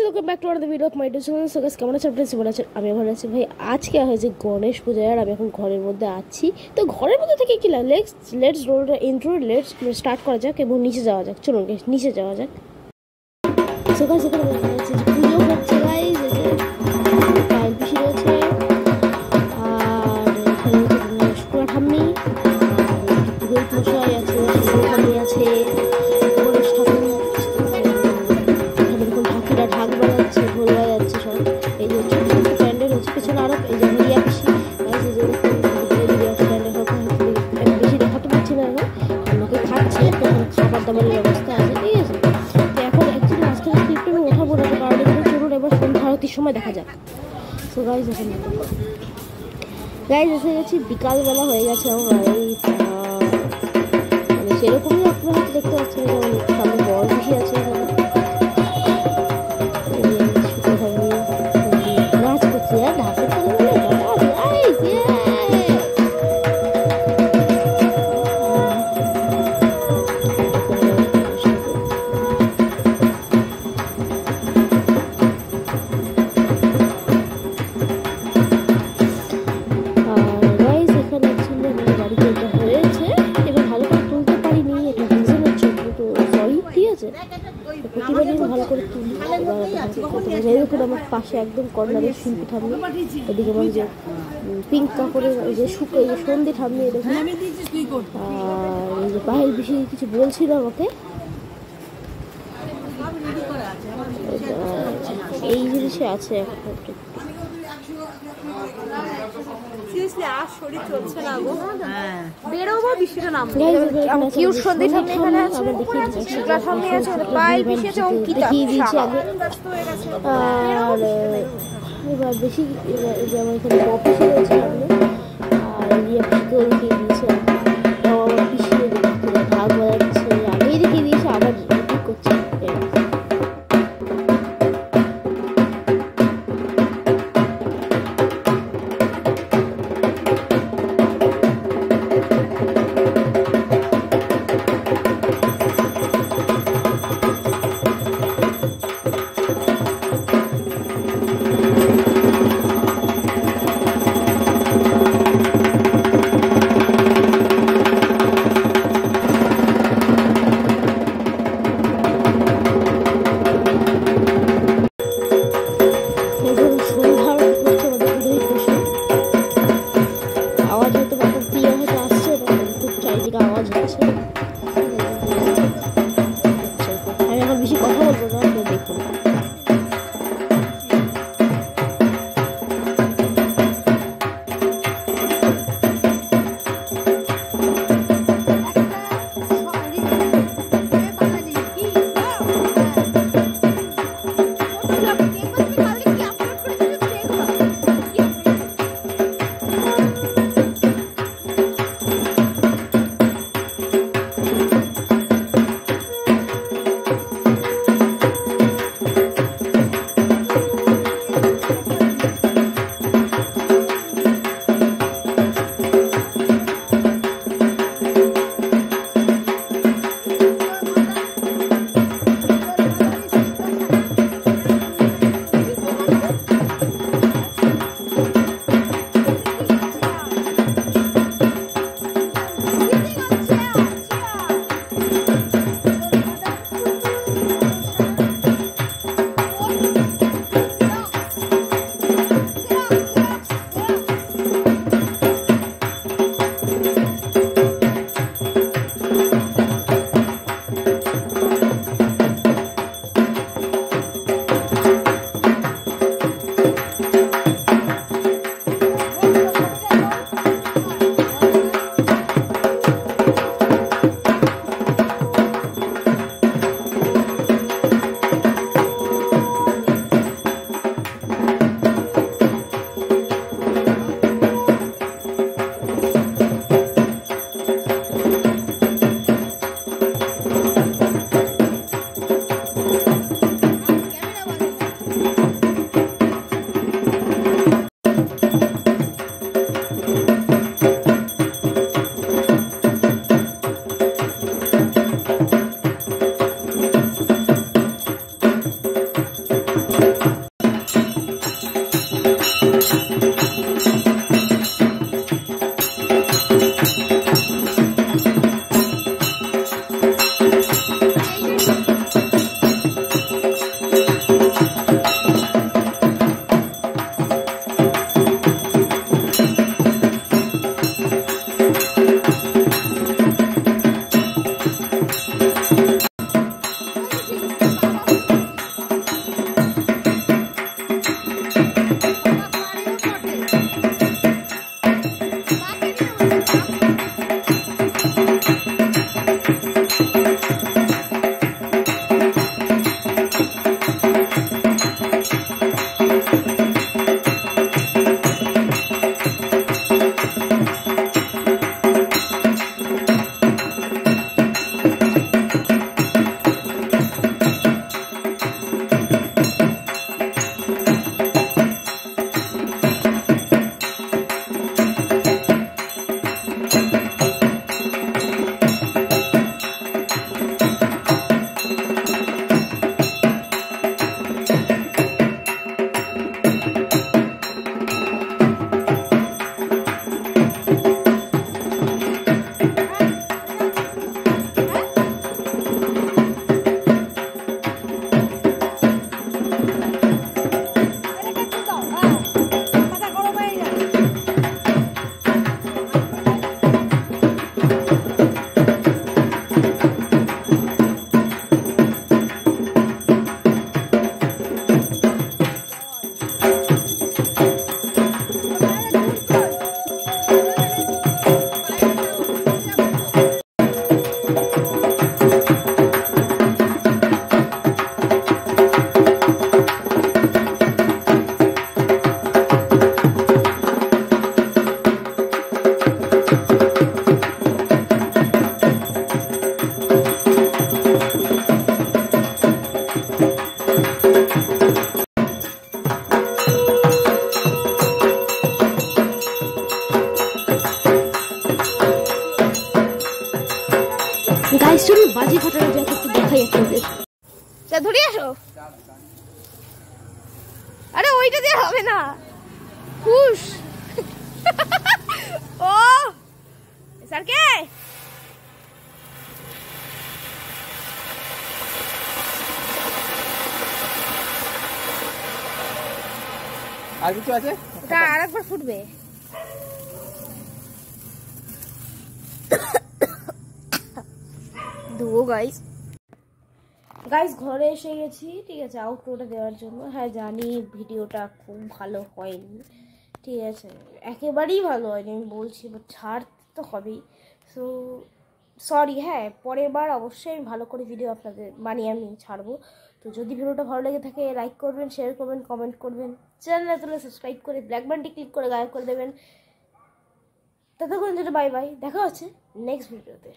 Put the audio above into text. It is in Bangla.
Welcome back to another video of my channel. So guys, কেমন আছেন আপনারা? সবাই আছেন, আমি ভালো আছি ভাই। আজকে হয়েছে গণেশ পূজা আর আমি এখন ঘরের মধ্যে আছি। তো ঘরের মধ্যে থেকে কি let's role the intro, let's start করা যাক এবং নিচে যাওয়া যাক। চলুন গাইস, নিচে যাওয়া যাক। সো গাইস, এখানে পুজো হচ্ছে গাইস, এই যে পায়েল পিসি রয়েছে আর এখানে হচ্ছে শুক্লা ঠাম্মি, পুরোহিত মশাই আছে, ঠাম্মি আছে, গণেশ ঠাকুর, ঢাক বাজাচ্ছে, ঢোল বাজাচ্ছে সব। এই যে ছোট ছোট প্যান্ডেল হচ্ছে, পেছনে আরো এই যে রিয়া পিসি বেশি দেখাতে পারছি না, আমাকে খাচ্ছে, খাবার দাবারের ব্যবস্থা আছে, ঠিক আছে। তো এখন অ্যাকচুয়ালি মাঝখানে ক্লিপটা আমি ওঠাবো না, কারণ এখানে চলুন এবার সন্ধ্যা আরতির সময় দেখা যাক। তো গাইজ এখন এসে গেছি, বিকালবেলা হয়ে গেছে আমার, মানে সেরকমই আপনারা হয়তো দেখতে পাচ্ছেন, যেমন সামনে বড় পিসি আছে, ভালো করে তুলি। এবার আমার পাশে একদম কর্নারের শিল্পী ঠাম্মি, এদিকে আমার যে পিঙ্ক কাপড়ের ওই যে এই যে সন্ধি ঠাম্মি, দেখুন। আর এই যে পায়েল বেশি কিছু বলছিল আমাকে, এই জিনিসে আছে এখন একটু। এবার বেশি আমার এখানে অফিসে রয়েছে সামনে, আর রিয়া পিসিকেও দেখিয়ে দিয়েছে, আমার পিসিও ঢাক বাজাচ্ছে, আগেই দেখিয়ে দিয়েছে, আবার ঠিক করছে। আরে ওইটা দিয়ে হবে না, খুশ। ও স্যারকে আর কিছু আছে? ওটা আরেকবার ফুটবে। দুও গাইস ঘরে এসে গেছি, ঠিক আছে, আউটরোটা দেওয়ার জন্য। হ্যাঁ জানি ভিডিওটা খুব ভালো হয়নি, ঠিক আছে, একেবারেই ভালো হয়নি আমি বলছি, বাট ছাড় তো হবেই। সো সরি, হ্যাঁ পরের বার অবশ্যই আমি ভালো করে ভিডিও আপনাদের বানিয়ে আমি ছাড়বো। তো যদি ভিডিওটা ভালো লেগে থাকে লাইক করবেন, শেয়ার করবেন, কমেন্ট করবেন, চ্যানেলে তুলে সাবস্ক্রাইব করে ব্ল্যাক বাটনটি ক্লিক করে গায়েব করে দেবেন। ততক্ষণ যেটা বাই বাই, দেখা হচ্ছে নেক্সট ভিডিওতে।